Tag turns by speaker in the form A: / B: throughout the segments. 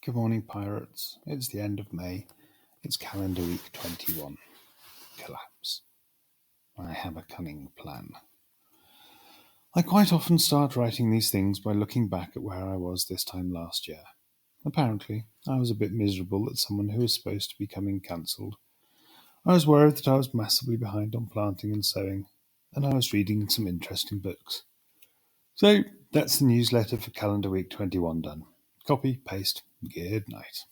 A: Good morning, pirates. It's the end of May. It's calendar week 21. Collapse. I have a cunning plan. I quite often start writing these things by looking back at where I was this time last year. Apparently, I was a bit miserable at someone who was supposed to be coming cancelled. I was worried that I was massively behind on planting and sowing, and I was reading some interesting books. So, that's the newsletter for calendar week 21 done. Copy, paste, good night.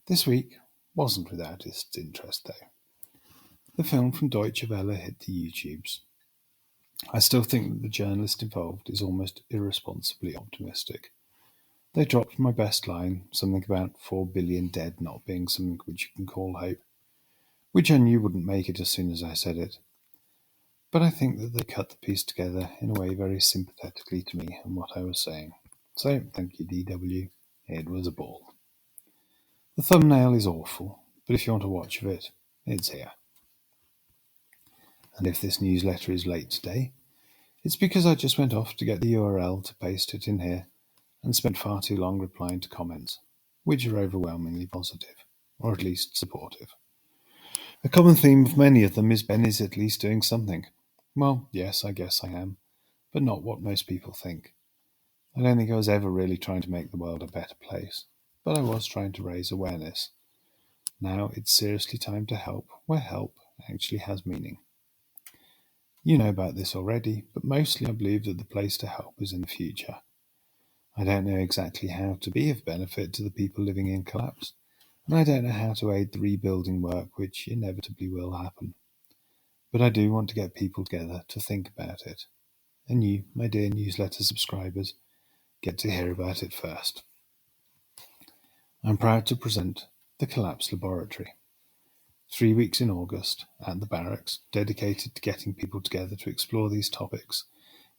A: This week wasn't without its interest, though. The film from Deutsche Welle hit the YouTubes. I still think that the journalist involved is almost irresponsibly optimistic. They dropped my best line, something about 4 billion dead not being something which you can call hope, which I knew wouldn't make it as soon as I said it. But I think that they cut the piece together in a way very sympathetically to me and what I was saying. So, thank you, DW. It was a ball. The thumbnail is awful, but if you want a watch of it, it's here. And if this newsletter is late today, it's because I just went off to get the URL to paste it in here and spent far too long replying to comments, which are overwhelmingly positive, or at least supportive. A common theme of many of them is Ben is at least doing something. Well, yes, I guess I am, but not what most people think. I don't think I was ever really trying to make the world a better place, but I was trying to raise awareness. Now it's seriously time to help where help actually has meaning. You know about this already, but mostly I believe that the place to help is in the future. I don't know exactly how to be of benefit to the people living in collapse, and I don't know how to aid the rebuilding work which inevitably will happen. But I do want to get people together to think about it. And you, my dear newsletter subscribers, get to hear about it first. I'm proud to present the Collapse Laboratory. 3 weeks in August at the barracks, dedicated to getting people together to explore these topics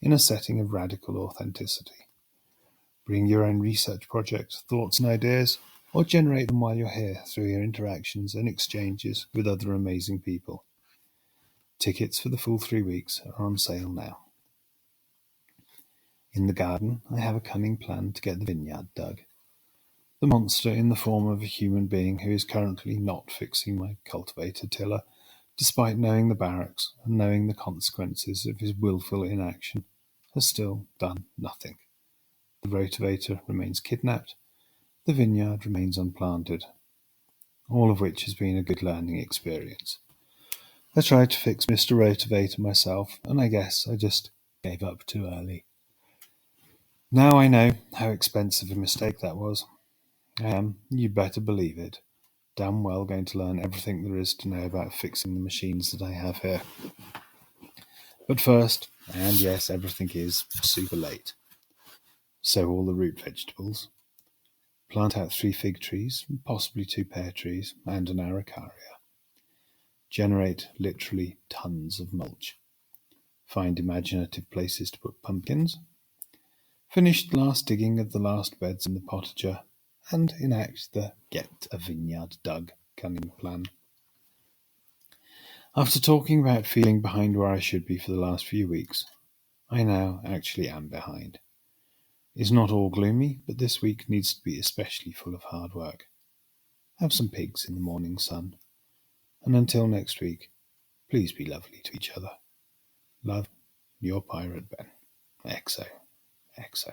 A: in a setting of radical authenticity. Bring your own research projects, thoughts and ideas, or generate them while you're here through your interactions and exchanges with other amazing people. Tickets for the full 3 weeks are on sale now. In the garden, I have a cunning plan to get the vineyard dug. The monster in the form of a human being who is currently not fixing my cultivator tiller, despite knowing the barracks and knowing the consequences of his willful inaction, has still done nothing. The rotavator remains kidnapped, the vineyard remains unplanted, all of which has been a good learning experience. I tried to fix Mr. Rotavator myself, and I guess I just gave up too early. Now I know how expensive a mistake that was. I am, you better believe it, damn well going to learn everything there is to know about fixing the machines that I have here. But first, and yes, everything is super late. Sow all the root vegetables. Plant out 3 fig trees, possibly 2 pear trees, and an araucaria. Generate literally tons of mulch. Find imaginative places to put pumpkins. Finish the last digging of the last beds in the potager, and enact the get a vineyard dug cunning plan. After talking about feeling behind where I should be for the last few weeks, I now actually am behind. It's not all gloomy, but this week needs to be especially full of hard work. Have some pigs in the morning sun. And until next week, please be lovely to each other. Love, your Pirate Ben. XO. XO.